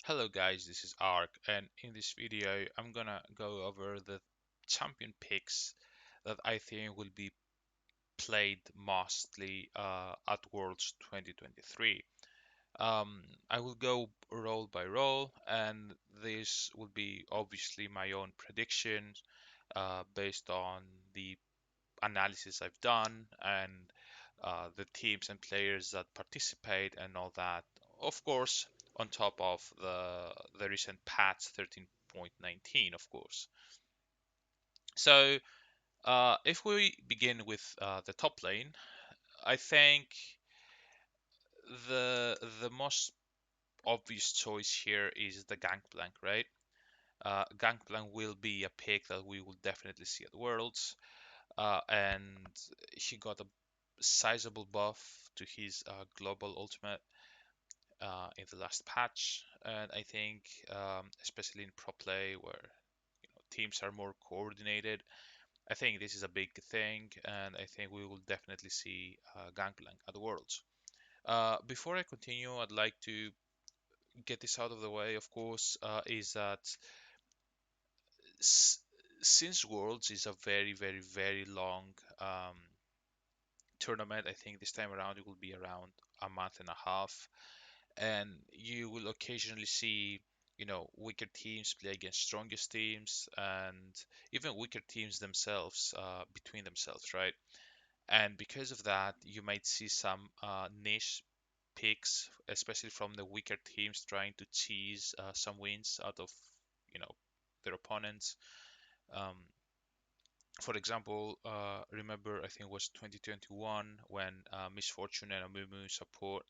Hello guys, this is Ark, and in this video I'm gonna go over the champion picks that I think will be played mostly at Worlds 2023. I will go role by role, and this will be obviously my own predictions based on the analysis I've done and the teams and players that participate and all that. Of course, on top of the recent patch 13.19, of course. So if we begin with the top lane, I think the most obvious choice here is the Gangplank, right? Gangplank will be a pick that we will definitely see at Worlds, and he got a sizable buff to his global ultimate in the last patch, and I think especially in pro play where teams are more coordinated, I think this is a big thing, and I think we will definitely see Gangplank at the Worlds. Before I continue, I'd like to get this out of the way. Of course, is that s- since Worlds is a very long um, tournament, I think this time around it will be around a month and a half, and you will occasionally see weaker teams play against strongest teams and even weaker teams themselves between themselves, right? And because of that you might see some niche picks, especially from the weaker teams, trying to cheese some wins out of you know their opponents. um, for example, remember I think it was 2021 when Miss Fortune and Amumu support,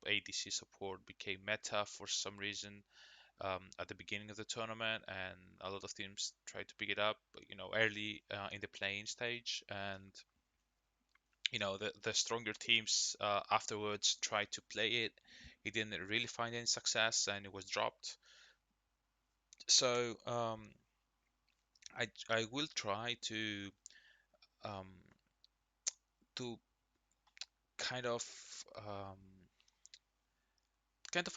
ADC support became meta for some reason at the beginning of the tournament, and a lot of teams tried to pick it up, early in the playing stage, and the stronger teams afterwards tried to play it. It didn't really find any success, and it was dropped. So I will try um, to kind of um,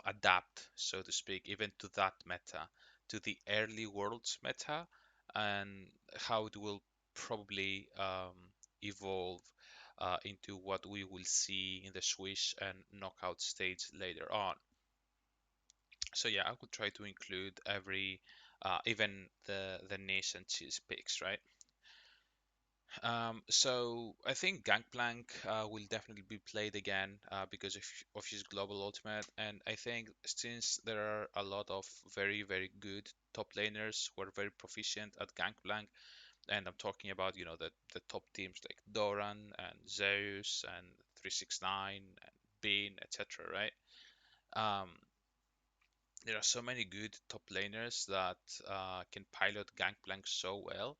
adapt, so to speak, even to that meta, to the early worlds meta, and how it will probably evolve into what we will see in the Swiss and knockout stage later on. So yeah, I will try to include every, even the niche and cheese picks, right? So I think Gangplank will definitely be played again because of his global ultimate, and I think since there are a lot of very good top laners who are very proficient at Gangplank, and I'm talking about the top teams like Doran and Zeus and 369 and Bean, etc. Right? Um, there are so many good top laners that can pilot Gangplank so well,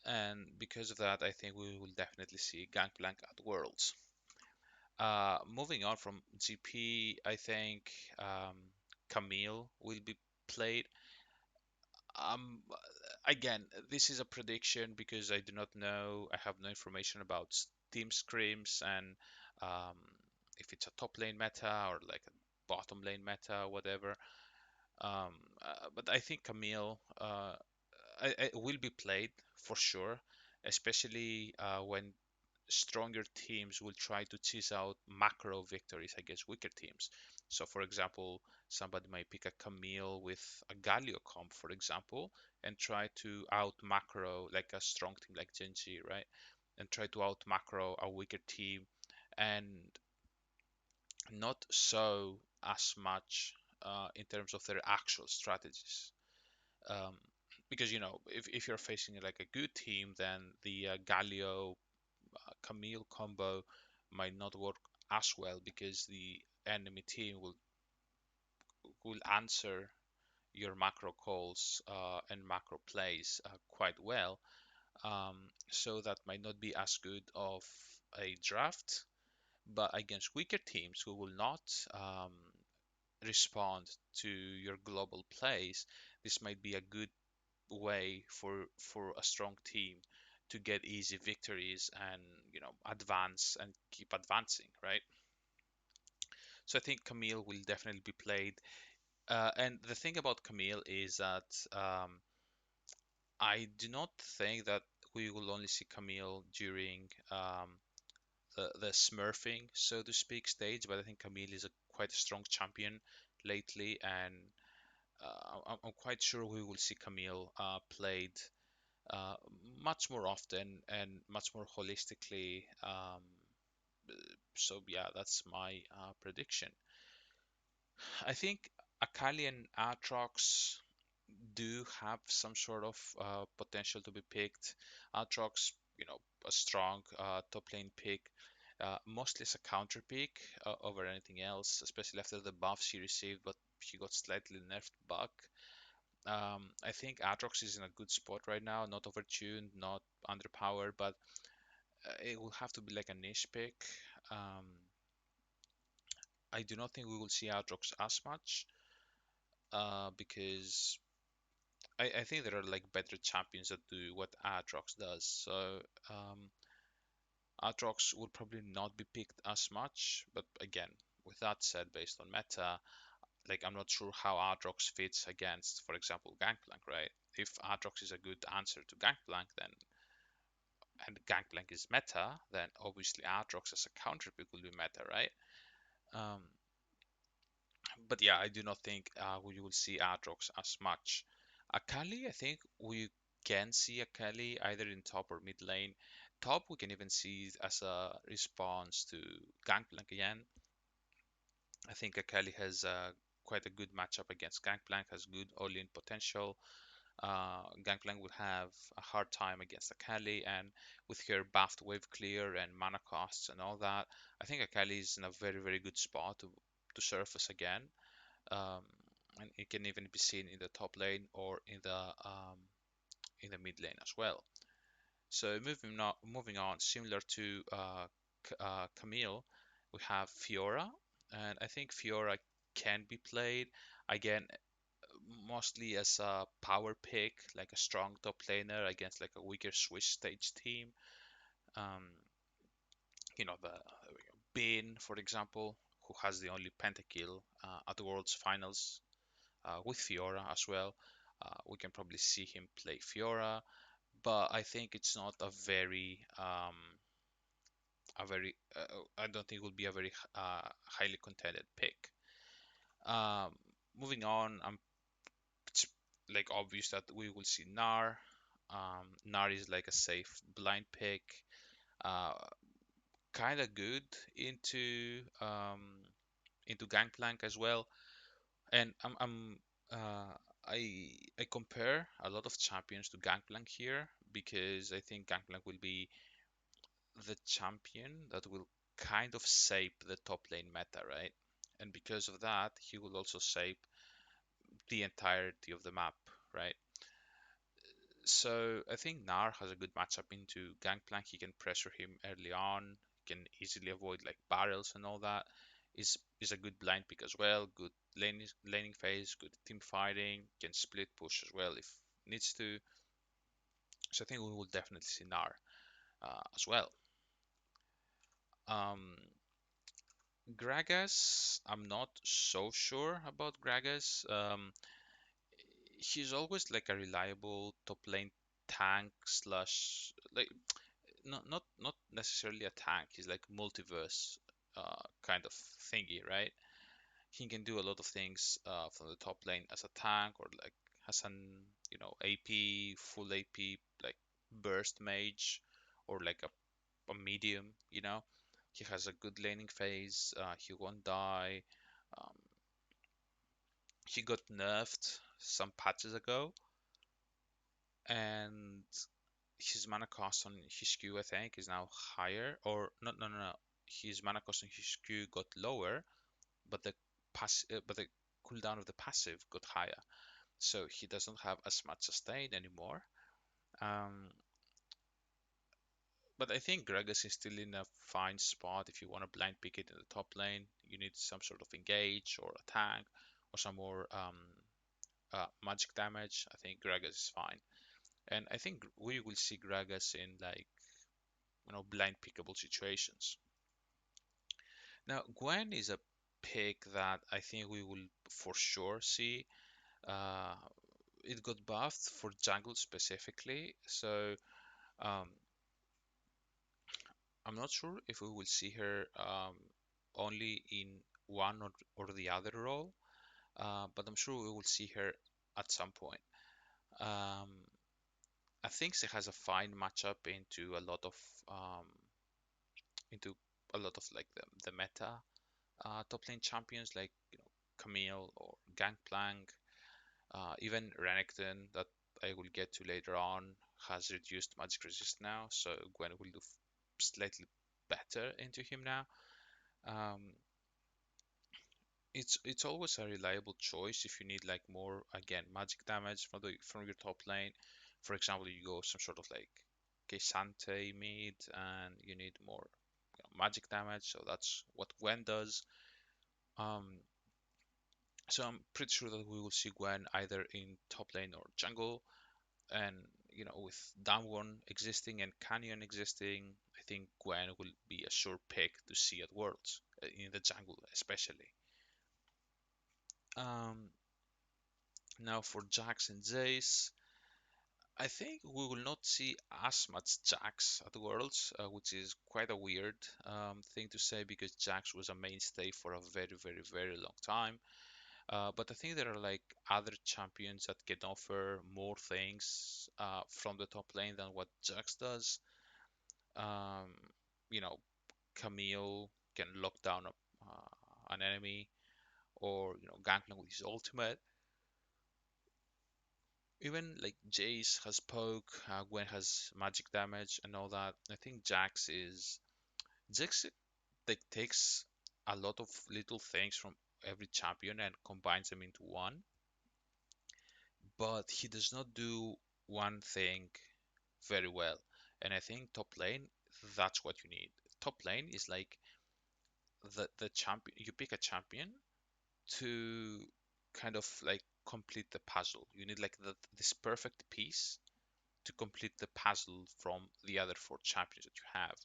and because of that, I think we will definitely see Gangplank at Worlds. Moving on from GP, I think Camille will be played. Um, Again, this is a prediction because I do not know. I have no information about team scrims and um, if it's a top lane meta or like a bottom lane meta, whatever. But I think Camille I will be played for sure, especially when stronger teams will try to tease out macro victories against weaker teams. So, for example, somebody might pick a Camille with a Galio comp, for example, and try to out macro like a strong team like Genji, right? And try to out macro a weaker team, and not so as much in terms of their actual strategies. Um, because if you're facing like a good team, then the Galio Camille combo might not work as well because the enemy team will answer your macro calls and macro plays quite well. So that might not be as good of a draft, but against weaker teams who will not respond to your global plays, this might be a good way for a strong team to get easy victories and advance and keep advancing, right? So I think Camille will definitely be played And the thing about Camille is that I do not think that we will only see Camille during the Smurfing, so to speak, stage, but I think Camille is a quite a strong champion lately, and I'm quite sure we will see Camille played uh, much more often and much more holistically. So yeah, that's my prediction. I think Akali and Aatrox do have some sort of potential to be picked. Aatrox, a strong top lane pick, mostly as a counter pick over anything else, especially after the buffs he received, but he got slightly nerfed back. I think Aatrox is in a good spot right now, not overtuned, not underpowered, but it will have to be like a niche pick. Um, I do not think we will see Aatrox as much because I think there are like better champions that do what Aatrox does. So Aatrox will probably not be picked as much. But again, with that said, based on meta, like I'm not sure how Aatrox fits against, for example, Gangplank, right? If Aatrox is a good answer to Gangplank, then and Gangplank is meta, then obviously Aatrox as a counter pick will be meta, right? Um, but yeah, I do not think we will see Aatrox as much. Akali, I think we can see Akali either in top or mid lane. Top, we can even see it as a response to Gangplank again. I think Akali has quite a good matchup against Gangplank, has good all-in potential. Gangplank will have a hard time against Akali, and with her buffed wave clear and mana costs and all that, I think Akali is in a very, very good spot to surface again. Um, and it can even be seen in the top lane or in the mid lane as well. So moving on, similar to Camille, we have Fiora, and I think Fiora can be played again mostly as a power pick, like a strong top laner against like a weaker Swiss stage team. Um, the Bin, for example, who has the only pentakill at the World's Finals with Fiora as well. We can probably see him play Fiora, but I think it's not I don't think it will be a very highly contended pick. Um, Moving on, it's like obvious that we will see Nar. Nar is like a safe blind pick, uh, kind of good into Gangplank as well. And uh, I compare a lot of champions to Gangplank here because I think Gangplank will be the champion that will kind of shape the top lane meta, right? And because of that, he will also shape the entirety of the map, right? So I think Nar has a good matchup into Gangplank. He can pressure him early on, can easily avoid like barrels and all that. Is a good blind pick as well. Good laning phase, good team fighting, can split push as well if needs to. So I think we will definitely see Nar as well. Um, Gragas, I'm not so sure about Gragas. He's always like a reliable top lane tank slash like not necessarily a tank. He's like multiverse kind of thingy, right? He can do a lot of things from the top lane as a tank or like as an AP full AP like burst mage or like a medium. He has a good laning phase. He won't die. Um, he got nerfed some patches ago, and his mana cost on his Q, I think, is now higher. Or no. His mana cost on his Q got lower, but the cooldown of the passive got higher. So he doesn't have as much sustain anymore. Um, but I think Gragas is still in a fine spot if you want to blind pick it in the top lane. You need some sort of engage or a tank or some more magic damage. I think Gragas is fine. And I think we will see Gragas in like blind pickable situations. Now Gwen is a pick that I think we will for sure see. Uh, it got buffed for jungle specifically, so um, I'm not sure if we will see her only in one or the other role, but I'm sure we will see her at some point. Um, I think she has a fine matchup um, into a lot of like the meta top lane champions like Camille or Gangplank, even Renekton that I will get to later on has reduced magic resist now, so Gwen will do slightly better into him now. Um, it's always a reliable choice if you need like more again magic damage from your top lane. For example, you go some sort of like K'Sante mid and you need more magic damage, so that's what Gwen does. Um, so I'm pretty sure that we will see Gwen either in top lane or jungle, and with Damwon existing and Canyon existing, I think Gwen will be a sure pick to see at Worlds in the jungle especially. Um, Now for Jax and Jace, I think we will not see as much Jax at Worlds, which is quite a weird thing to say because Jax was a mainstay for a very, very, very long time. But I think there are like other champions that can offer more things from the top lane than what Jax does. Um, you know, Camille can lock down an enemy, or Gangplank with his ultimate. Even like Jace has poke, Gwen has magic damage and all that. I think Jax like takes a lot of little things from every champion and combines them into one, but he does not do one thing very well. And I think top lane, that's what you need. Top lane is like the champion. You pick a champion to kind of like complete the puzzle. You need like this perfect piece to complete the puzzle from the other four champions that you have.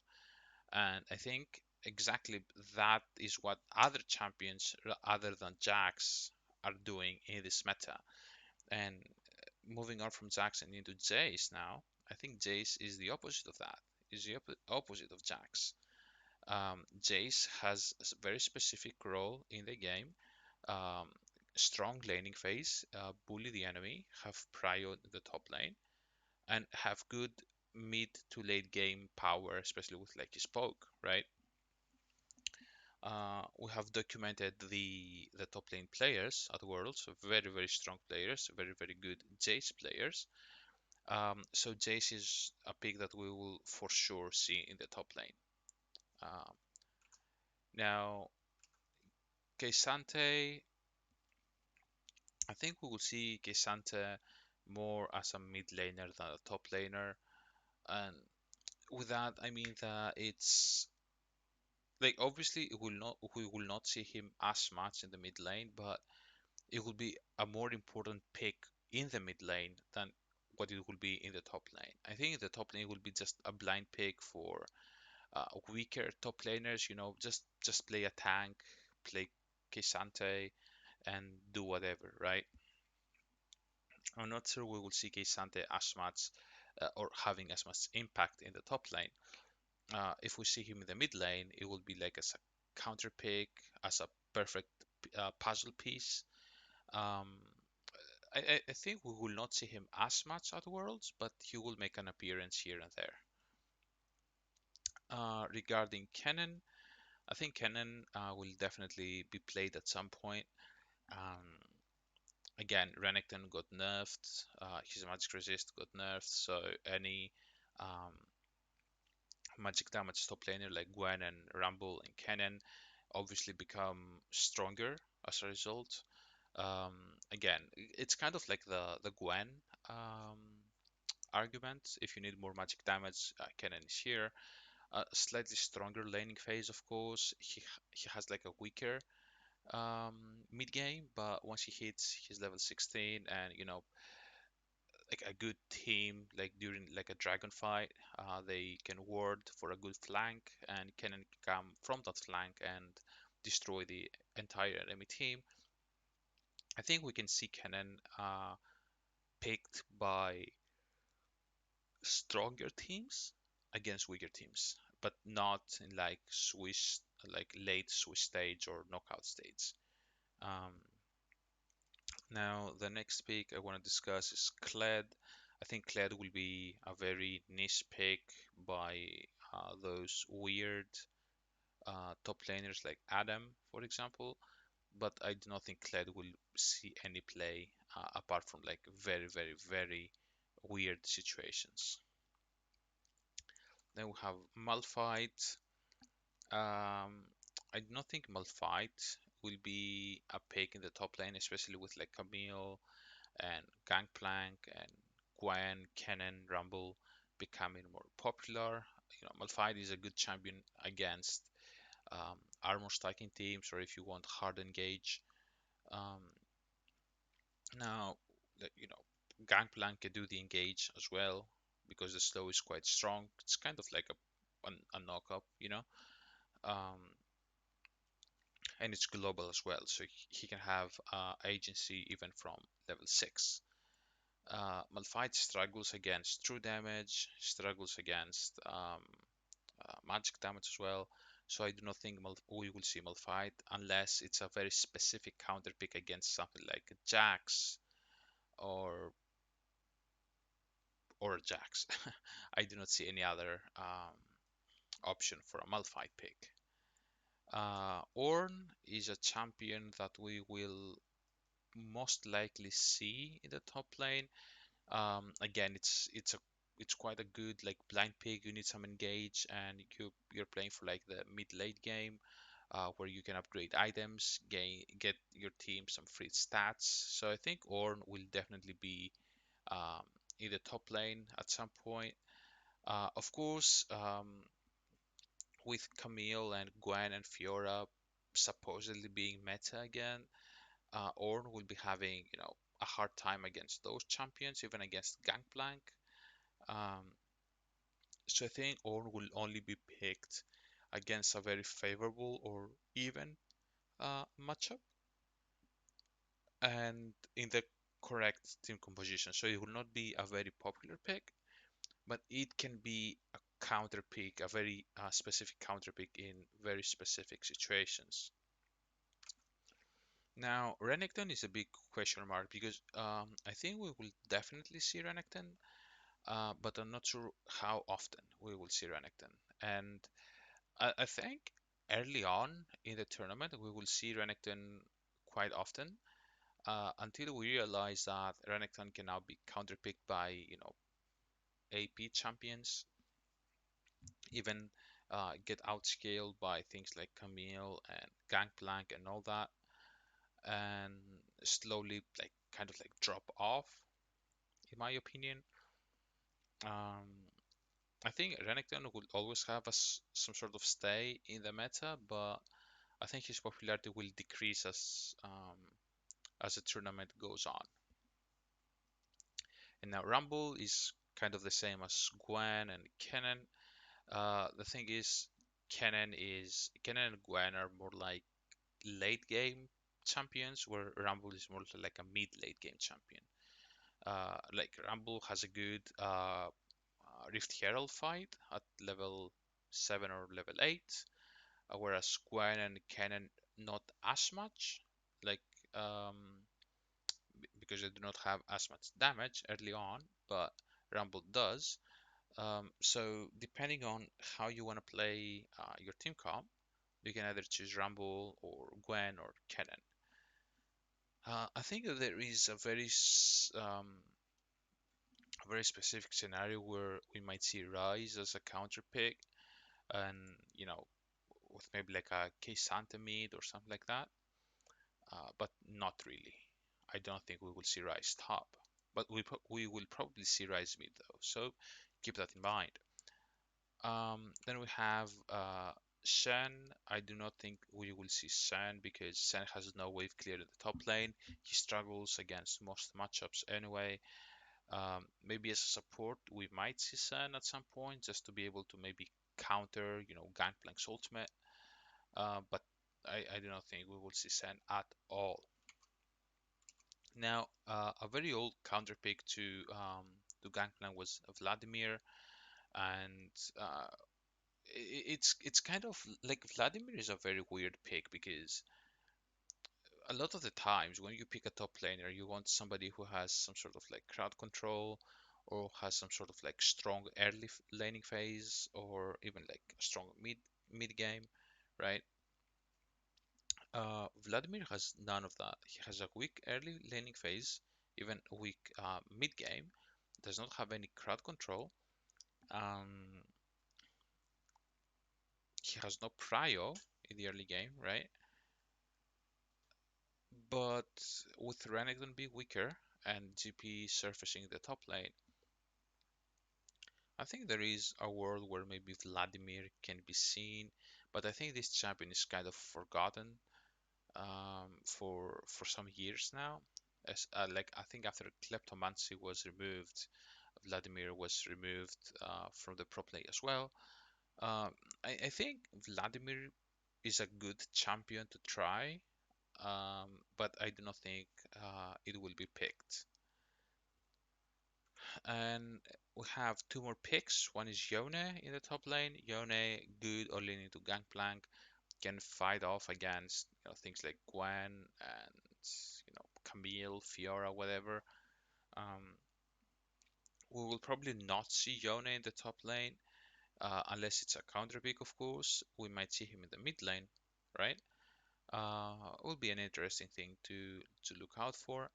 And I think exactly that is what other champions other than Jax are doing in this meta. And moving on from Jax and into Jace now, I think Jace is the opposite of that. Is the opposite of Jax. Jace has a very specific role in the game. Um, Strong laning phase, bully the enemy, have prio in the top lane, and have good mid to late game power, especially with like his poke, right? We have documented the top lane players at Worlds, so very very strong players, very very good Jace players. So Jace is a pick that we will for sure see in the top lane. Um, Now K'Sante, I think we will see K'Sante more as a mid laner than a top laner, and with that I mean that it's like obviously it will not we will not see him as much in the mid lane, but it will be a more important pick in the mid lane than what it will be in the top lane. I think in the top lane will be just a blind pick for weaker top laners. Just play a tank, play K'Sante, and do whatever, right? I'm not sure we will see K'Sante as much or having as much impact in the top lane. If we see him in the mid lane, it will be like as a counter pick, as a perfect puzzle piece. Um, I think we will not see him as much at Worlds, but he will make an appearance here and there. Regarding Kennen, I think Kennen will definitely be played at some point. Um, Again, Renekton got nerfed, his magic resist got nerfed, so any um, magic damage top laner like Gwen and Rumble and Kennen obviously become stronger as a result. Um, Again, it's kind of like the Gwen um, argument. If you need more magic damage, Kennen is here. Slightly stronger laning phase, of course. He has like a weaker um, mid game, but once he hits his level 16 and like a good team, like during like a dragon fight, they can ward for a good flank and can come from that flank and destroy the entire enemy team. I think we can see Kennen picked by stronger teams against weaker teams, but not in like Swiss, like late Swiss stage or knockout stage. Um, Now, the next pick I want to discuss is Kled. I think Kled will be a very niche pick by those weird top laners like Adam, for example. But I do not think Kled will see any play apart from like very, very, very weird situations. Then we have Malphite. I do not think Malphite will be a pick in the top lane, especially with like Camille and Gangplank and Gwen, Kennen, Rumble becoming more popular. Malphite is a good champion against armor stacking teams, or if you want hard engage. Um, Now, Gangplank can do the engage as well because the slow is quite strong. It's kind of like a knock-up, um, and it's global as well, so he can have agency even from level 6. Malphite struggles against true damage, struggles against magic damage as well. So I do not think we will see Malphite unless it's a very specific counter pick against something like Jax or Jax. I do not see any other option for a Malphite pick. Ornn is a champion that we will most likely see in the top lane. Again, it's quite a good like blind pick. You need some engage, and you're playing for like the mid late game, where you can upgrade items, get your team some free stats. So I think Ornn will definitely be um, in the top lane at some point. Of course, with Camille and Gwen and Fiora supposedly being meta again, Ornn will be having a hard time against those champions, even against Gangplank. Um, so I think Ornn will only be picked against a very favorable or even matchup and in the correct team composition. So it will not be a very popular pick, but it can be a counter pick, a very specific counter pick in very specific situations. Now, Renekton is a big question mark because I think we will definitely see Renekton, but I'm not sure how often we will see Renekton. And I think early on in the tournament we will see Renekton quite often until we realize that Renekton can now be counterpicked by AP champions, even get outscaled by things like Camille and Gangplank and all that, and slowly like kind of like drop off, in my opinion. Um, I think Renekton will always have some sort of stay in the meta, but I think his popularity will decrease as the tournament goes on. And now Rumble is kind of the same as Gwen and Kennen. The thing is, Kennen and Gwen are more like late game champions, where Rumble is more like a mid late game champion. Like Rumble has a good Rift Herald fight at level 7 or level 8, whereas Gwen and Kennen not as much, like um, because they do not have as much damage early on, but Rumble does. So depending on how you want to play your team comp, you can either choose Rumble or Gwen or Kennen. I think that there is a very specific scenario where we might see Rise as a counter pick, and with maybe like a K'Sante mid or something like that. But not really. I don't think we will see Rise top, but we will probably see Rise mid though. So keep that in mind. Then we have Shen. I do not think we will see Shen because Shen has no wave clear in the top lane. He struggles against most matchups anyway. Maybe as a support, we might see Shen at some point just to be able to maybe counter, Gangplank's ultimate. But I do not think we will see Sen at all. Now, a very old counter pick to Gangplank was Vladimir, and it's kind of like Vladimir is a very weird pick because a lot of the times when you pick a top laner, you want somebody who has some sort of like crowd control or has some sort of like strong early laning phase or even like a strong mid game, right? Vladimir has none of that. He has a weak early laning phase, even a weak mid game. Does not have any crowd control. Um, he has no prio in the early game, right? But with Renekton being weaker and GP surfacing the top lane, I think there is a world where maybe Vladimir can be seen, but I think this champion is kind of forgotten for some years now. As like I think after Kleptomancy was removed, Vladimir was removed from the pro play as well. Um, I think Vladimir is a good champion to try, but I do not think it will be picked. And we have two more picks. One is Yone in the top lane. Yone, good or leaning to Gangplank, can fight off against things like Gwen and Camille, Fiora, whatever. Um, we will probably not see Yone in the top lane unless it's a counter pick, of course. We might see him in the mid lane, right? Will be an interesting thing to look out for.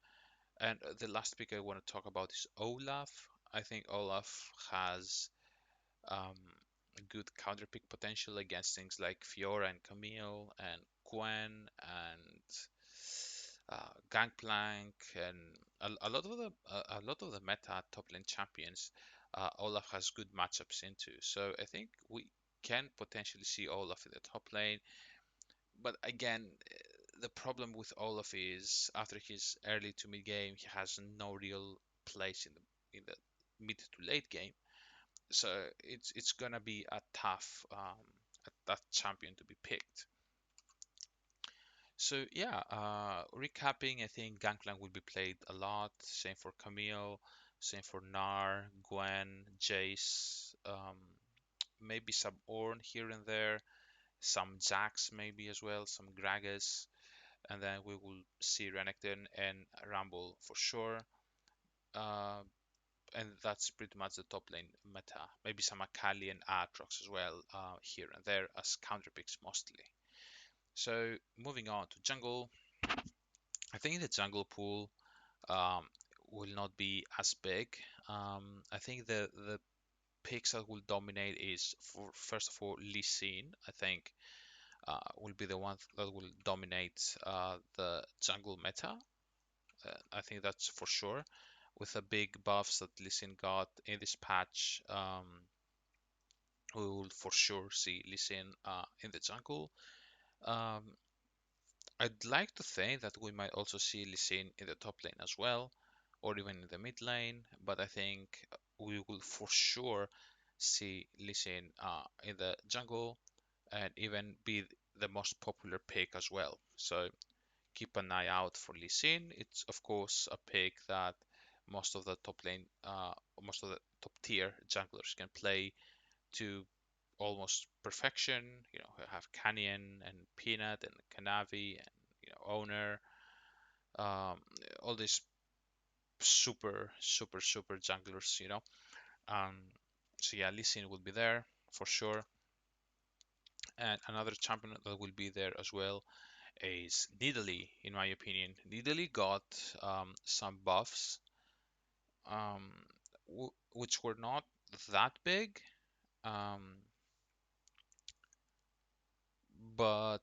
And the last pick I want to talk about is Olaf. I think Olaf has um, good counter pick potential against things like Fiora and Camille and Gwen and Gangplank and a lot of the meta top lane champions. Olaf has good matchups into, so I think we can potentially see Olaf in the top lane. But again, the problem with Olaf is after his early to mid game, he has no real place in the mid to late game. So it's gonna be a tough champion to be picked. So yeah, recapping, I think Gangplank will be played a lot. Same for Camille, same for Gnar, Gwen, Jace, maybe some Ornn here and there, some Jax maybe as well, some Gragas, and then we will see Renekton and Rumble for sure. Uh, and that's pretty much the top lane meta. Maybe some Akali and Aatrox as well here and there as counter picks mostly. So moving on to jungle, I think the jungle pool um, will not be as big. I think the picks that will dominate is for first of all Lee Sin. I think will be the one that will dominate the jungle meta. I think that's for sure. With the big buffs that Lee Sin got in this patch, we will for sure see Lee Sin in the jungle. Um, I'd like to think that we might also see Lee Sin in the top lane as well, or even in the mid lane, but I think we will for sure see Lee Sin in the jungle and even be the most popular pick as well. So keep an eye out for Lee Sin. It's of course a pick that most of the top lane, most of the top tier junglers can play to almost perfection. You have Canyon and Peanut and Kanavi and Owner, um, all these super junglers. Um, so yeah, Lee Sin will be there for sure. And another champion that will be there as well is Nidalee, in my opinion. Nidalee got some buffs, um, which were not that big, um, but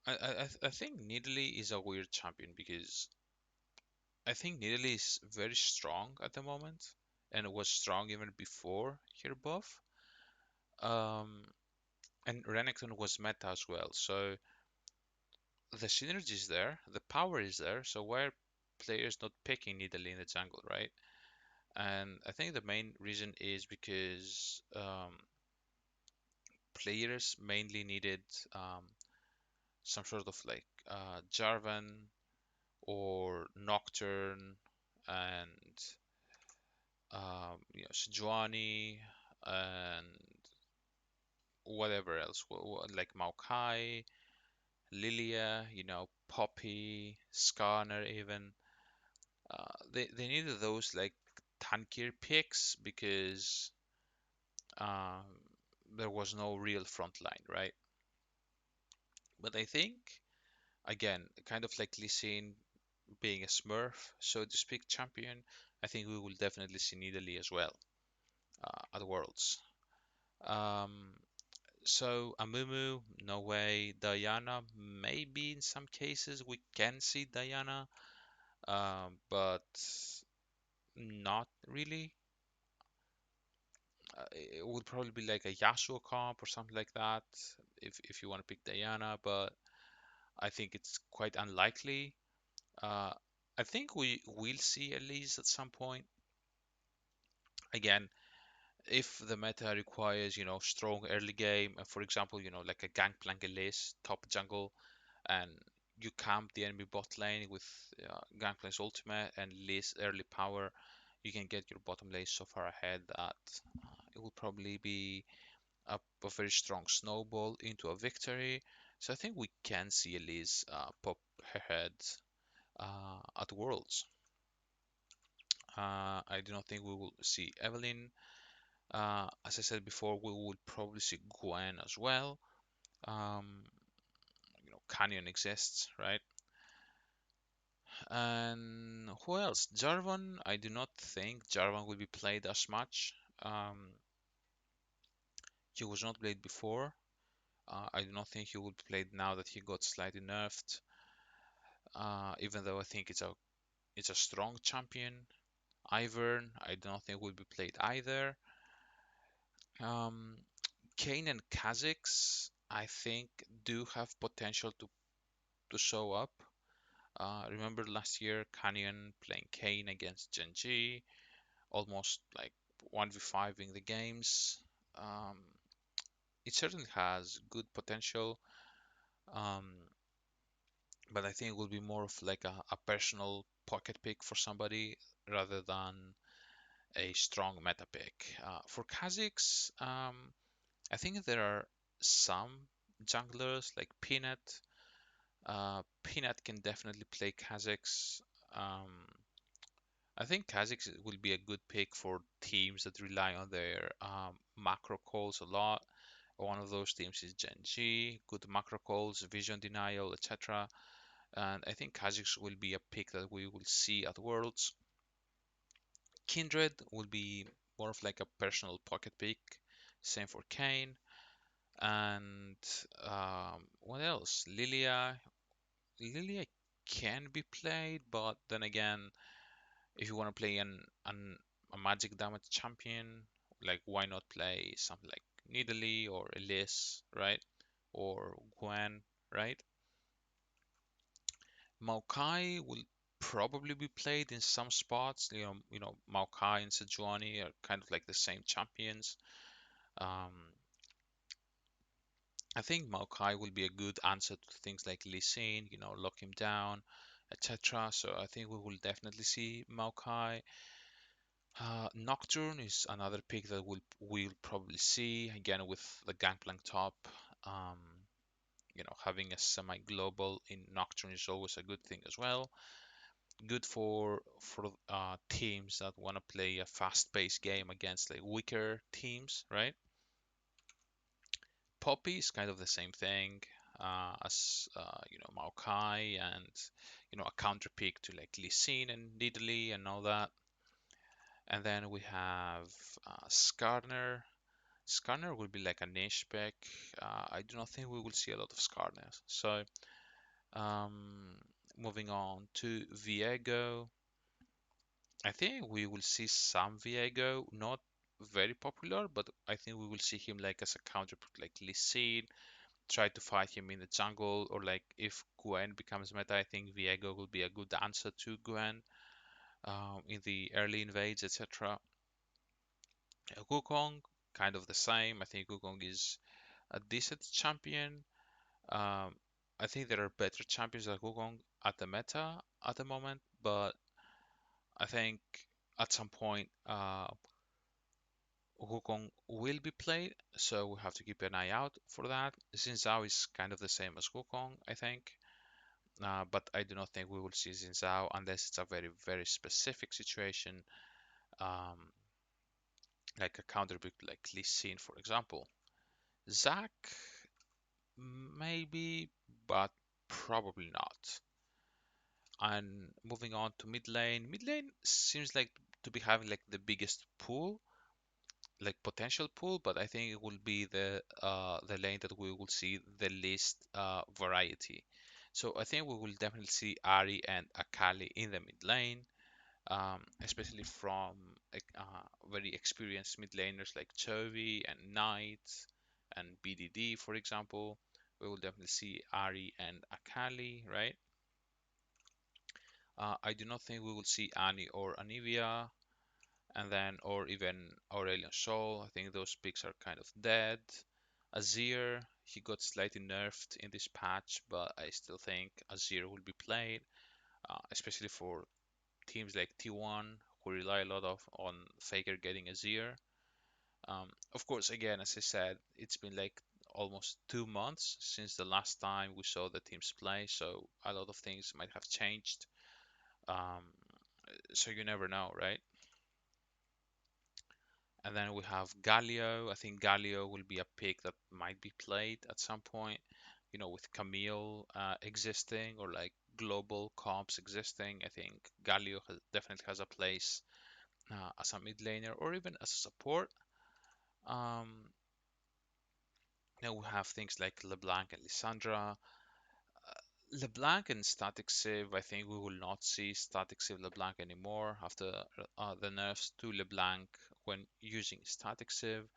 I think Nidalee is a weird champion because I think Nidalee is very strong at the moment and was strong even before her buff. Um, and Renekton was meta as well, so the synergy is there, the power is there. So why are players not picking Nidalee in the jungle, right? And I think the main reason is because players mainly needed um, some sort of like Jarvan or Nocturne and Sejuani and whatever else, like Maokai, Lilia, Poppy, Skarner even. They needed those like tankier picks because um, there was no real front line, right? But I think again, kind of like Lee Sin being a Smurf, so to speak, champion. I think we will definitely see Nidalee as well at Worlds. Um, so Amumu, no way. Diana, maybe in some cases we can see Diana, but not really. It would probably be like a Yasuo comp or something like that if you want to pick Diana, but I think it's quite unlikely. Uh, I think we will see Elise at some point. Again, if the meta requires, strong early game, for example, like a Gangplank Elise, top jungle, and you camp the enemy bot lane with Gangplank's ultimate and Elise early power, you can get your bottom lane so far ahead that it will probably be a very strong snowball into a victory. So I think we can see Elise pop her head at Worlds. I do not think we will see Evelynn. As I said before, we will probably see Gwen as well. Um, Canyon exists, right? And who else? Jarvan. I do not think Jarvan will be played as much. He was not played before. I do not think he will be played now that he got slightly nerfed. Even though I think it's a strong champion. Ivern, I do not think will be played either. Um, Kayn and Kha'Zix, I think, do have potential to show up. Remember last year, Canyon playing Kayn against Gen G, almost like 1v5 in the games. Um, it certainly has good potential, um, but I think it will be more of like a personal pocket pick for somebody rather than a strong meta pick. For Kha'Zix, I think there are some junglers like Peanut. Peanut can definitely play Kha'Zix. Um, I think Kha'Zix will be a good pick for teams that rely on their macro calls a lot. One of those teams is Gen G, good macro calls, vision denial, etc. And I think Kha'Zix will be a pick that we will see at Worlds. Kindred will be more of like a personal pocket pick. Same for Kayn. And what else? Lilia. Lilia can be played, but then again, if you want to play a magic damage champion, like why not play something like Nidalee or Elise, right? Or Gwen, right? Maokai will probably be played in some spots. Maokai and Sejuani are kind of like the same champions. Um, I think Maokai will be a good answer to things like Lee Sin, lock him down, etc. So I think we will definitely see Maokai. Nocturne is another pick that we'll probably see again with the Gangplank top. Um, having a semi-global in Nocturne is always a good thing as well. Good for teams that want to play a fast-paced game against like weaker teams, right? Poppy is kind of the same thing as Maokai and a counter pick to like Lee Sin and Nidalee and all that. And then we have Skarner. Skarner will be like a niche pick. I do not think we will see a lot of Skarners. So um, moving on to Viego. I think we will see some Viego, not very popular, but I think we will see him like as a counter pick, like Lee Sin, try to fight him in the jungle, or like if Gwen becomes meta, I think Viego will be a good answer to Gwen in the early invades, etc. Wukong, kind of the same. I think Wukong is a decent champion. Um, I think there are better champions like Wukong at the meta at the moment, but I think at some point Wukong will be played, so we have to keep an eye out for that. Xin Zhao is kind of the same as Wukong, I think, but I do not think we will see Xin Zhao unless it's a very, very specific situation, um, like a counter pick like Lee Sin, for example. Zac, maybe, but probably not. And moving on to mid lane, mid lane seems like to be having like the biggest pool, like potential pool, but I think it will be the lane that we will see the least variety. So I think we will definitely see Ari and Akali in the mid lane, especially from very experienced mid laners like Chovy and Knight and BDD, for example. We will definitely see Ari and Akali, right? I do not think we will see Annie or Anivia, and then or even Aurelion Sol. I think those picks are kind of dead. Azir, he got slightly nerfed in this patch, but I still think Azir will be played, especially for teams like T1 who rely a lot on Faker getting Azir. Of course, again, as I said, it's been like almost 2 months since the last time we saw the teams play, so a lot of things might have changed. Um, so you never know, right? And then we have Galio. I think Galio will be a pick that might be played at some point, with Camille existing or like global comps existing. I think Galio definitely has a place as a mid laner or even as a support. Um, Then we have things like LeBlanc and Lissandra. LeBlanc and Static Sieve, I think we will not see Static Sieve LeBlanc anymore after the nerfs to LeBlanc when using Static Sieve.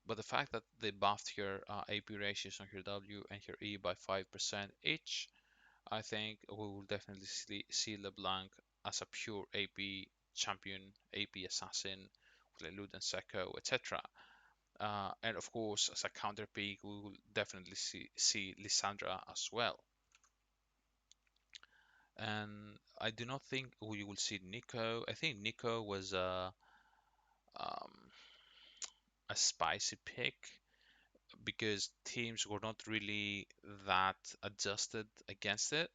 But the fact that they buffed her AP ratios on her W and her E by 5% each, I think we will definitely see LeBlanc as a pure AP champion, AP assassin, with like Lud and Seko, etc. And of course, as a counter pick, we will definitely see Lissandra as well. And I do not think we will see Nico. I think Nico was um, a spicy pick because teams were not really that adjusted against it.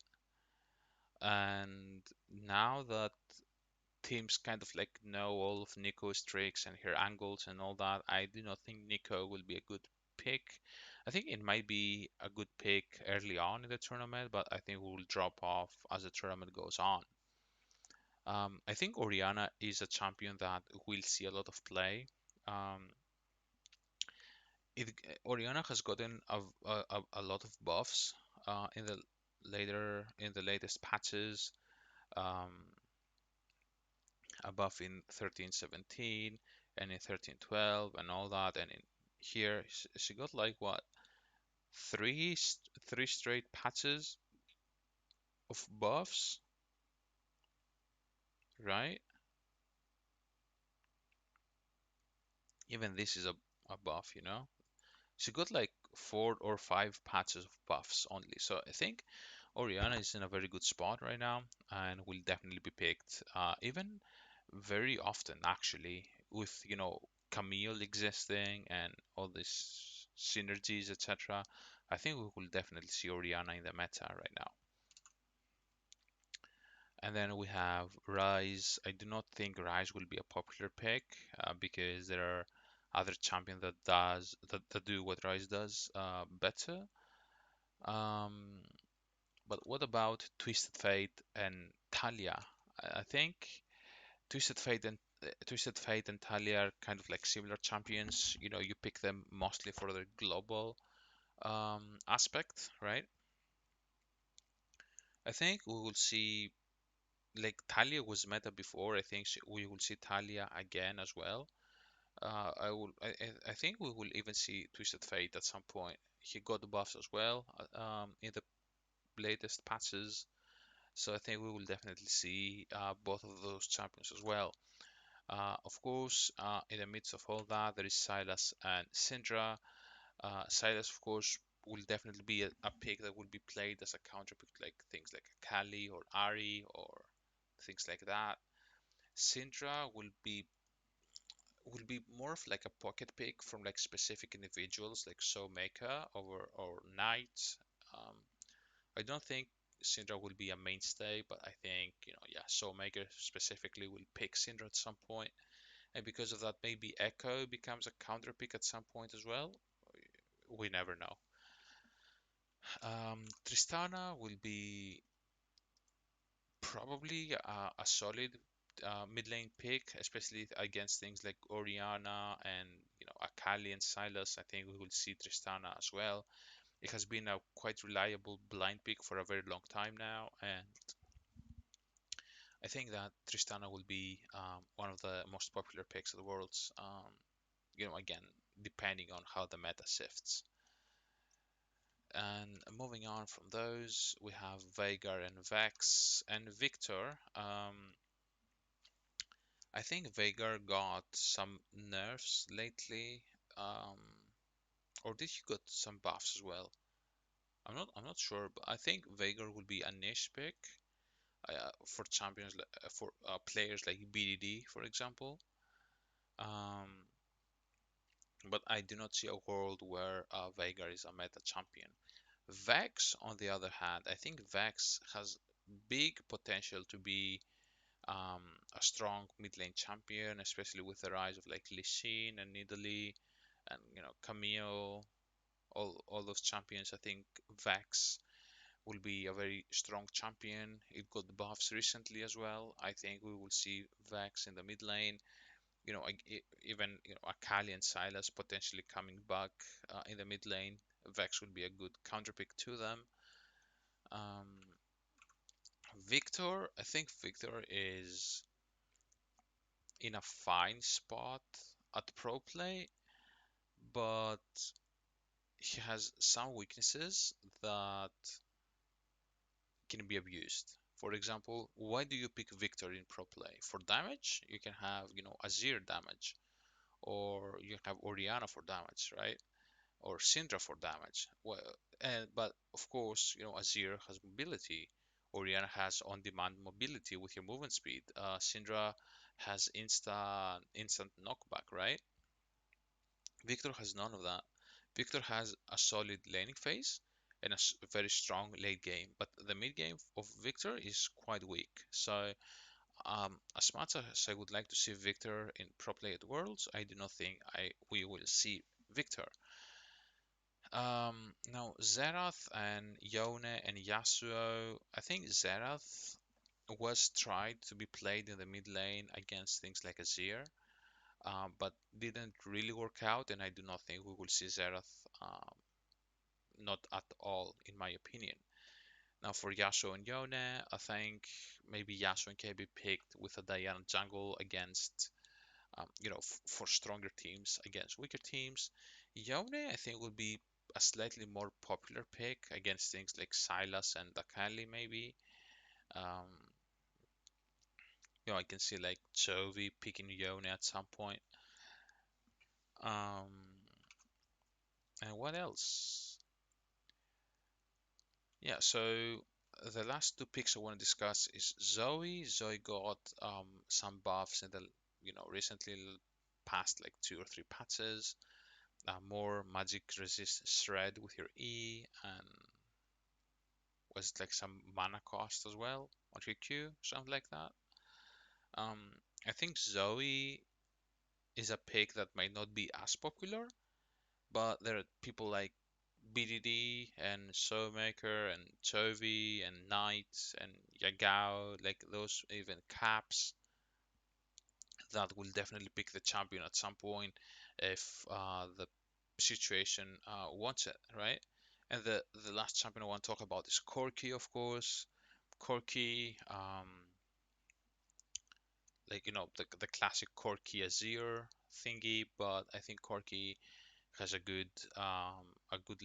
And now that teams kind of like know all of Nico's tricks and her angles and all that, I do not think Nico will be a good pick. I think it might be a good pick early on in the tournament, but I think it will drop off as the tournament goes on. I think Oriana is a champion that will see a lot of play. Um, Oriana has gotten a lot of buffs in the latest patches. Um, a buff in 13.17 and in 13.12 and all that, and in here she got like what three straight patches of buffs, right? Even this is a buff. She got like 4 or 5 patches of buffs only. So I think Oriana is in a very good spot right now and will definitely be picked, even very often actually, with Camille existing and all these synergies, etc. I think we will definitely see Oriana in the meta right now. And then we have Rise. I do not think Rise will be a popular pick because there are other champions that do what Rise does better. Um, but what about Twisted Fate and Talia? I think Twisted Fate and Talia are kind of like similar champions. You pick them mostly for their global aspect, right? I think we will see like Talia was meta before. I think we will see Talia again as well. I think we will even see Twisted Fate at some point. He got the buffs as well in the latest patches. So I think we will definitely see both of those champions as well. Of course, in the midst of all that, there is Silas and Syndra. Silas, of course, will definitely be a pick that will be played as a counter pick, like things like Kali or Ari or things like that. Syndra will be more of like a pocket pick from like specific individuals like Soulmaker or Knight. Um, I don't think Syndra will be a mainstay, but I think yeah, Soulmaker specifically will pick Syndra at some point, and because of that, maybe Echo becomes a counter pick at some point as well. We never know. Tristana will be probably a solid mid lane pick, especially against things like Oriana and Akali and Sylas. I think we will see Tristana as well. It has been a quite reliable blind pick for a very long time now, and I think that Tristana will be one of the most popular picks of the Worlds. Again, depending on how the meta shifts. And moving on from those, we have Veigar and Vex and Victor. I think Veigar got some nerfs lately, um, or did he got some buffs as well? I'm not sure, but I think Veigar will be a niche pick for champions for players like BDD, for example. Um, but I do not see a world where Veigar is a meta champion. Vex, on the other hand, I think Vex has big potential to be um, a strong mid lane champion, especially with the rise of like Lee Sin and Nidalee and Camille, all those champions. I think Vex will be a very strong champion. It got buffs recently as well. I think we will see Vex in the mid lane. Even Akali and Sylas potentially coming back in the mid lane. Vex would be a good counter pick to them. Um, Victor, I think Victor is in a fine spot at pro play, but he has some weaknesses that can be abused. For example, why do you pick Victor in pro play? For damage, you can have, Azir damage, or you have Oriana for damage, right? Or Syndra for damage. But of course, Azir has mobility. Oriana has on-demand mobility with your movement speed. Syndra has instant knockback, right? Victor has none of that. Victor has a solid laning phase and a very strong late game, but the mid game of Victor is quite weak. So, as much as I would like to see Victor in pro play at Worlds, I do not think we will see Victor. Now Xerath and Yone and Yasuo. I think Xerath was tried to be played in the mid lane against things like Azir, but didn't really work out, and I do not think we will see Xerath, not at all, in my opinion. Now for Yasuo and Yone, I think maybe Yasuo can be picked with a Diana jungle against, for stronger teams against weaker teams. Yone, I think, will be a slightly more popular pick against things like Sylas and Akali, maybe. Um, I can see like Chovy picking Yone at some point. Um, and what else? Yeah, so the last two picks I want to discuss is Zoe. Zoe got some buffs in the recently past like 2 or 3 patches. More magic resist shred with your E, and was it like some mana cost as well on your Q, something like that. Um, I think Zoe is a pick that might not be as popular, but there are people like BDD and Soulmaker and Chovy and Knight and Yagao, like those even Caps that will definitely pick the champion at some point if the situation wants it, right? And the last champion I want to talk about is Corki, of course. Corki, like the classic Corki Azir thingy, but I think Corki has a good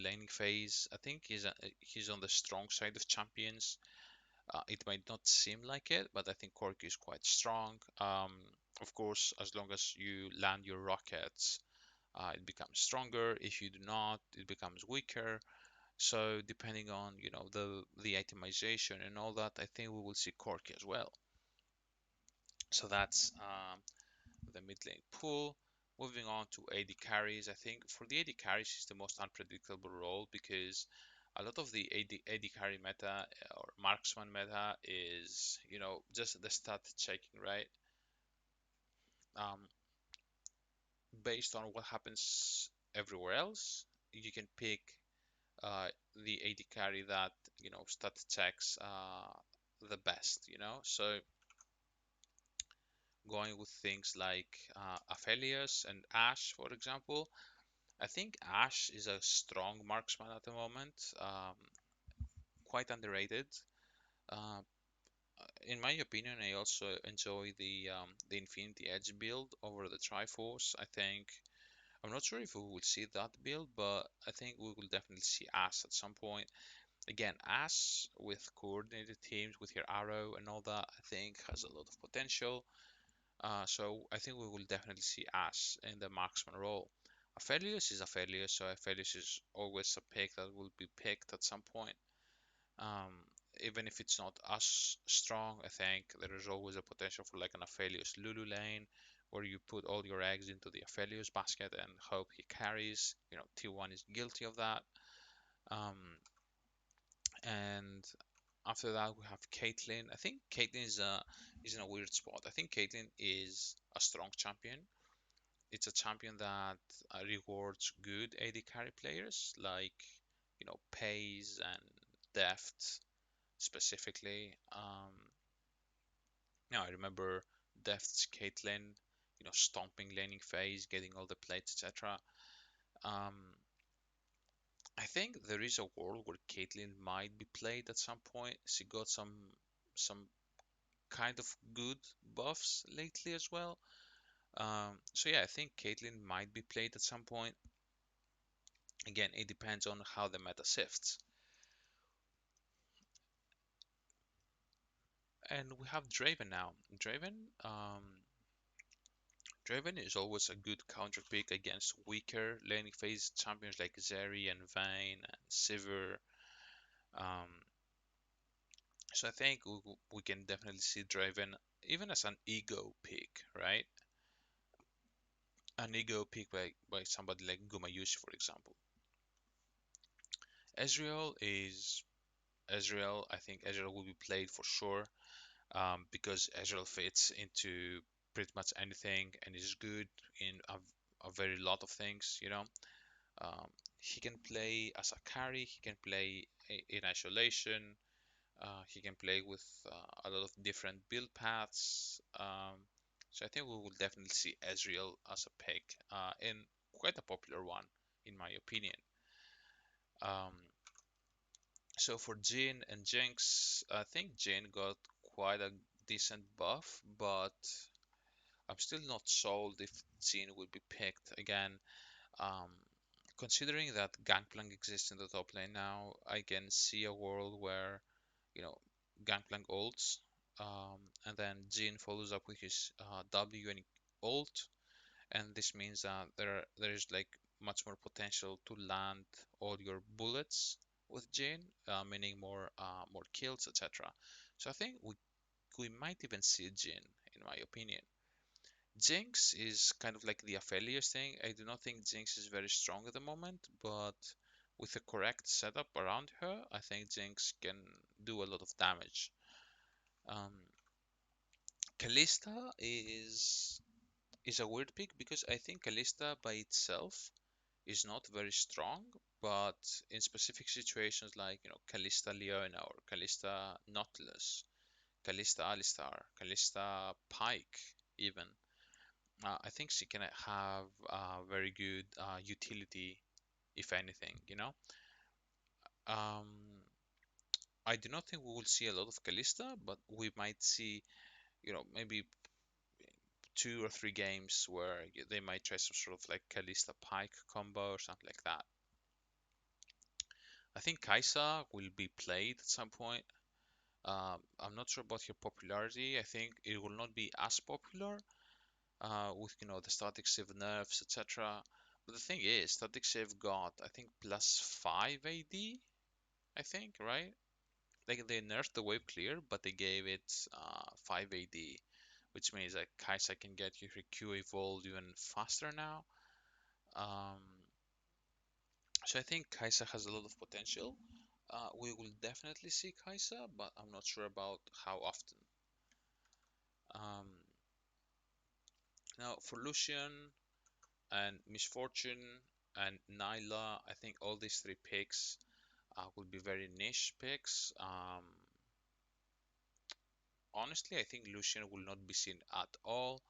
laning phase. I think he's on the strong side of champions. It might not seem like it, but I think Corki is quite strong. Of course, as long as you land your rockets it becomes stronger. If you do not, it becomes weaker. So depending on, the itemization and all that, I think we will see Corki as well. So that's the mid lane pool. Moving on to AD carries, I think for the AD carries is the most unpredictable role because a lot of the AD carry meta or marksman meta is, just the stat checking, right? Um, Based on what happens everywhere else, you can pick uh, the AD carry that, stat checks the best, So going with things like Aphelios and Ashe, for example, I think Ashe is a strong marksman at the moment, quite underrated. Uh, in my opinion, I also enjoy the Infinity Edge build over the Triforce. I think I'm not sure if we will see that build, but I think we will definitely see Ashe at some point. Again, Ashe with coordinated teams with her arrow and all that, I think has a lot of potential. So I think we will definitely see Ashe in the marksman role. Aphelios is Aphelios, so Aphelios is always a pick that will be picked at some point. Um, Even if it's not as strong, I think there is always a potential for like an Aphelios Lulu lane, where you put all your eggs into the Aphelios basket and hope he carries. T1 is guilty of that. Um, and after that, we have Caitlyn. I think Caitlyn is in a weird spot. I think Caitlyn is a strong champion. It's a champion that rewards good AD carry players like pace and depth specifically. I remember Deft's Caitlyn, stomping laning phase, getting all the plates, etc. Um, I think there is a world where Caitlyn might be played at some point. She got some kind of good buffs lately as well. So yeah, I think Caitlyn might be played at some point. Again, it depends on how the meta shifts. And we have Draven now. Draven is always a good counter pick against weaker laning phase champions like Zeri and Vayne and Sivir. Um, so I think we can definitely see Draven even as an ego pick, right? An ego pick by somebody like Gumayusi, for example. Ezreal is Ezreal. I think Ezreal will be played for sure because Ezreal fits into pretty much anything and is good in a very lot of things, Um, he can play as a carry, he can play in isolation, he can play with a lot of different build paths. So I think we will definitely see Ezreal as a pick, and quite a popular one, in my opinion. Um, so for Jhin and Jinx, I think Jhin got quite a decent buff, but I'm still not sold if Jhin will be picked again. Um, Considering that Gangplank exists in the top lane now, I can see a world where, you know, Gangplank ults, and then Jhin follows up with his W and ult, and this means that there is like much more potential to land all your bullets with Jhin, meaning more kills, etc. So I think we might even see Jhin, in my opinion. Jinx is kind of like the Aphelios thing. I do not think Jinx is very strong at the moment, but with the correct setup around her, I think Jinx can do a lot of damage. Um, Kalista is a weird pick because I think Kalista by itself is not very strong, but in specific situations like Kalista Leona or Kalista Nautilus, Kalista Alistar, Kalista Pike, even. I think she can have very good utility, if anything. Um, I do not think we will see a lot of Kalista, but we might see, maybe 2 or 3 games where they might try some sort of like Kalista Pike combo or something like that. I think Kai'Sa will be played at some point. I'm not sure about her popularity. I think it will not be as popular with the static Civ nerfs, etc. But the thing is, Static Save got, I think, plus 5 AD, I think, right? Like they nerfed the wave clear, but they gave it 5 AD, which means that Kaisa can get your Q evolved even faster now. Um, so I think Kaisa has a lot of potential. We will definitely see Kaisa, but I'm not sure about how often. Um, Now for Lucian and Misfortune and Nyla, I think all these three picks will be very niche picks. Honestly, I think Lucian will not be seen at all.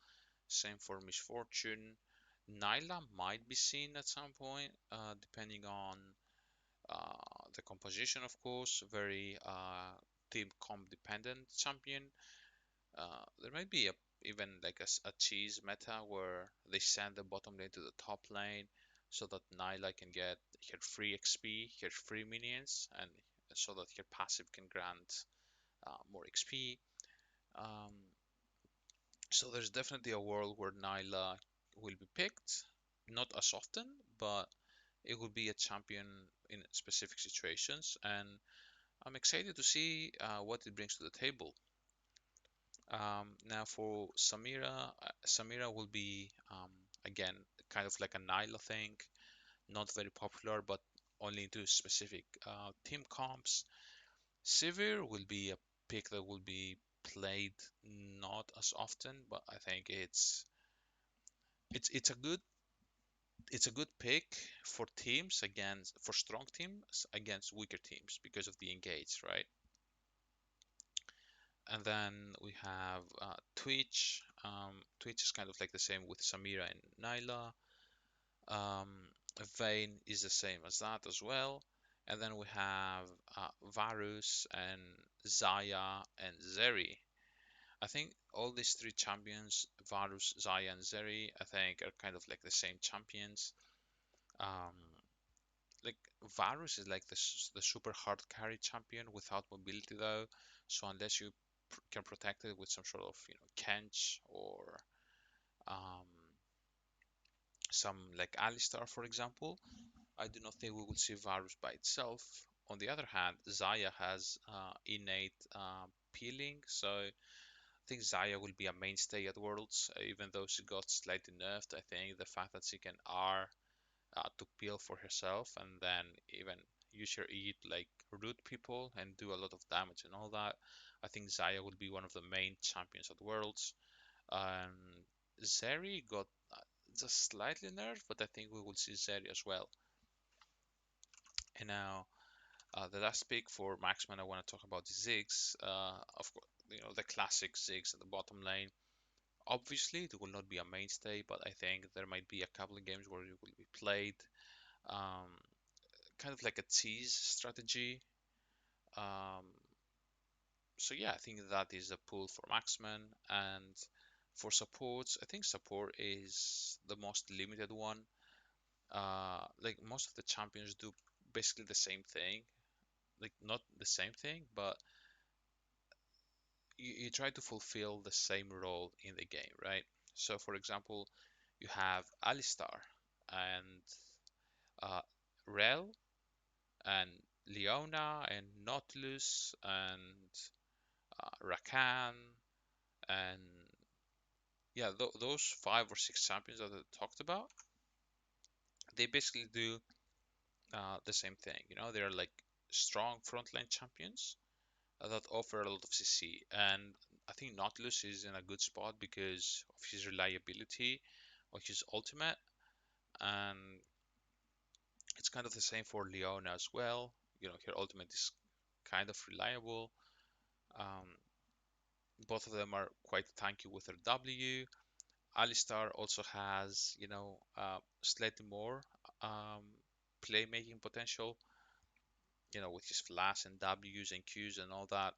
Same for Misfortune. Nyla might be seen at some point, depending on the composition, of course. Very team comp dependent champion. There might be even like a cheese meta where they send the bottom lane to the top lane so that Nyla can get her free XP, her free minions, and so that her passive can grant more XP. Um, so there's definitely a world where Nyla will be picked, not as often, but it will be a champion in specific situations, and I'm excited to see what it brings to the table. Now for Samira, Samira will be again kind of like a Nyla thing, not very popular, but only into specific team comps. Sivir will be a pick that will be played not as often, but I think it's a good pick for teams against for strong teams against weaker teams because of the engage, right? And then we have Twitch. Twitch is kind of like the same with Samira and Nyla. Um, Vayne is the same as that as well. And then we have Varus and Zaya and Zeri. I think all these three champions, Varus, Zaya, and Zeri, I think are kind of like the same champions. Um, like Varus is like the super hard carry champion without mobility though. So unless you can protect it with some sort of Kench or um, some like Alistar, for example, I do not think we will see Varus by itself. On the other hand, Zaya has innate peeling, so I think Zaya will be a mainstay at Worlds, even though she got slightly nerfed. I think the fact that she can R to peel for herself and then even use her E to like root people and do a lot of damage and all that. I think Zaya will be one of the main champions at Worlds. Um, Zeri got just slightly nerfed, but I think we will see Zeri as well. And now the last pick for Maxman I want to talk about is Ziggs. Of course, the classic Ziggs at the bottom lane. Obviously, it will not be a mainstay, but I think there might be a couple of games where it will be played. Um, Kind of like a tease strategy. Um, so yeah, I think that is a pull for Maxman. And for supports, I think support is the most limited one. Like most of the champions do basically the same thing. Like not the same thing, but you try to fulfill the same role in the game, right? So for example, you have Alistar and uh, Rel and Leona and Nautilus and Rakan and yeah, those five or six champions that I talked about, they basically do the same thing. They're like strong frontline champions that offer a lot of CC, and I think Nautilus is in a good spot because of his reliability, of his ultimate, and it's kind of the same for Leona as well. Her ultimate is kind of reliable. Um, Both of them are quite tanky with their W. Alistar also has, slightly more um, playmaking potential, with his flash and W's and Q's and all that.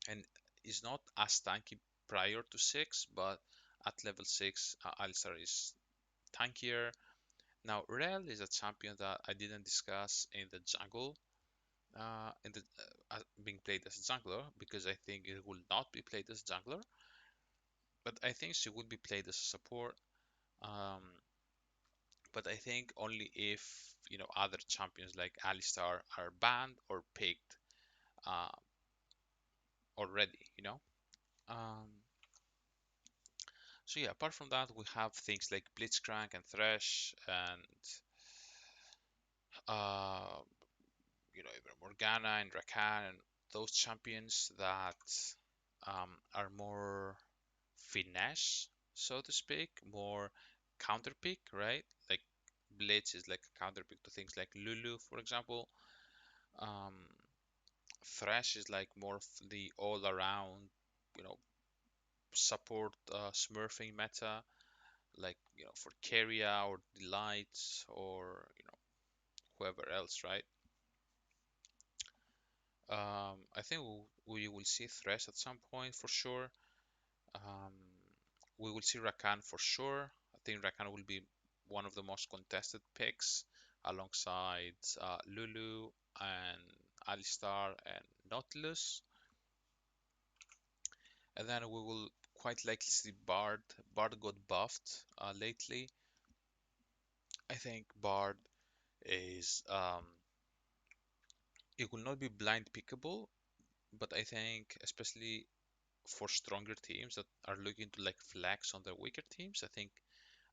And is not as tanky prior to 6, but at level 6, Alistar is tankier. Now, Rel is a champion that I didn't discuss in the jungle, being played as a jungler, because I think it will not be played as jungler, but I think she will be played as a support. Um, but I think only if other champions like Alistar are banned or picked uh, already. So yeah, apart from that, we have things like Blitzcrank and Thresh and uh, even Morgana and Rakan and those champions that are more finesse, so to speak, more counter pick, right? Like Blitz is like a counter pick to things like Lulu, for example. Um, Thresh is like more of the all around, you know, support smurfing meta, like for Keria or Delight or whoever else, right? I think we will see Thresh at some point for sure. Um, we will see Rakan for sure. I think Rakan will be one of the most contested picks alongside Lulu and Alistar and Nautilus. And then we will quite likely see Bard. Bard got buffed lately. I think Bard is it will not be blind pickable, but I think especially for stronger teams that are looking to like flex on their weaker teams, I think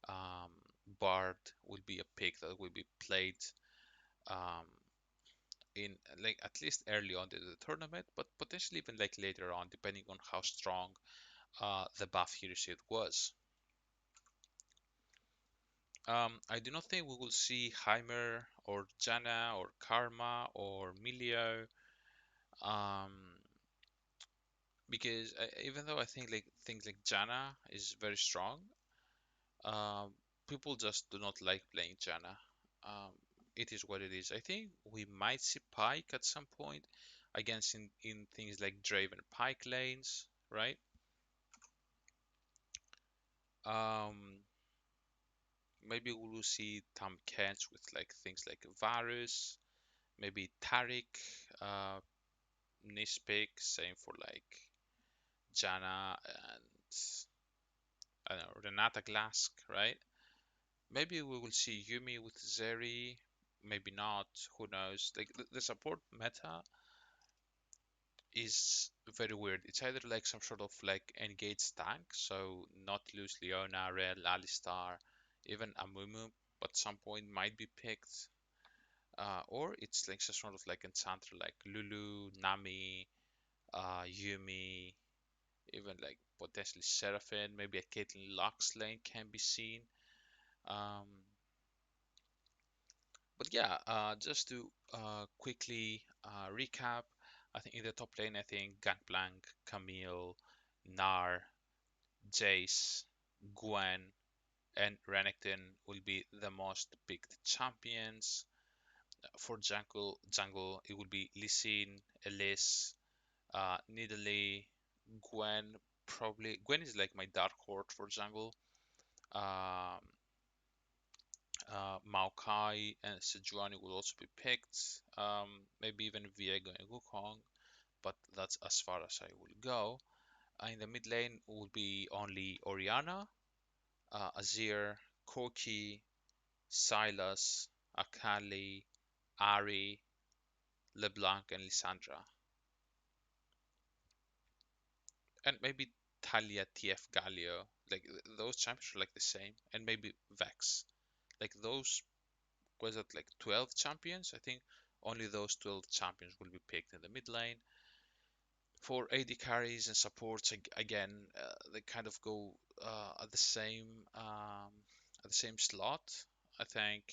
um, Bard will be a pick that will be played um, in like at least early on in the tournament, but potentially even like later on, depending on how strong the buff he received was. I do not think we will see Heimer or Janna or Karma or Milio, um, because even though I think like things like Janna is very strong, um, people just do not like playing Janna. Um, it is what it is. I think we might see Pyke at some point against in things like Draven Pyke lanes, right? Um, maybe we will see Tam Kench with like things like Varus, maybe Taric, uh, Nispik, same for like Janna and I don't know, Renata Glask, right? Maybe we will see Yumi with Zeri, maybe not, who knows? Like the support meta is very weird. It's either like some sort of like engaged tank, so Nautilus, Leona, Rel, Alistar, even Amumu at some point might be picked. Or it's like some sort of like enchanter like Lulu, Nami, Yumi, even like potentially Seraphine, maybe a Caitlyn Lux lane can be seen. Um, but yeah, just to quickly recap, I think in the top lane, I think Gangplank, Camille, Nar, Jace, Gwen, and Renekton will be the most picked champions. For jungle, it will be Lee Sin, Elise, Nidalee, Gwen. Probably Gwen is like my dark horse for jungle. Um, Maokai and Sejuani will also be picked. Maybe even Viego and Wukong, but that's as far as I will go. In the mid lane will be only Orianna, Azir, Corki, Sylas, Akali, Ari, LeBlanc, and Lissandra. And maybe Talia, TF, Galio. Like those champions are like the same. And maybe Vex. Like those, was it like 12 champions? I think only those 12 champions will be picked in the mid lane. For AD carries and supports, again, they kind of go at the same slot. I think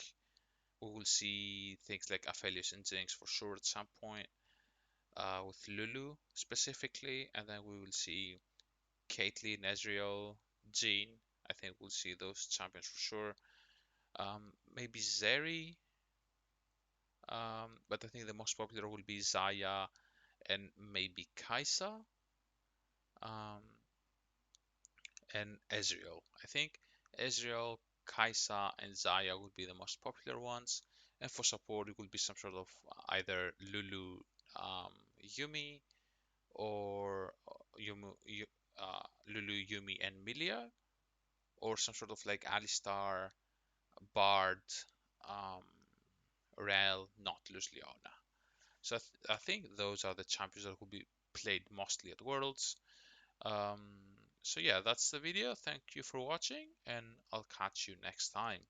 we will see things like Aphelios and Jinx for sure at some point, with Lulu specifically, and then we will see Caitlyn, Ezreal, Jean. I think we'll see those champions for sure. Maybe Zeri, but I think the most popular will be Zaya and maybe Kaisa, um, and Ezreal. I think Ezreal, Kaisa, and Zaya would be the most popular ones. And for support, it will be some sort of either Lulu, um, Yumi, or Lulu, Yumi, and Milia, or some sort of like Alistar, Bard, um, Rel, Nautilus, Leona. So I think those are the champions that will be played mostly at Worlds. Um, so yeah, that's the video. Thank you for watching, and I'll catch you next time.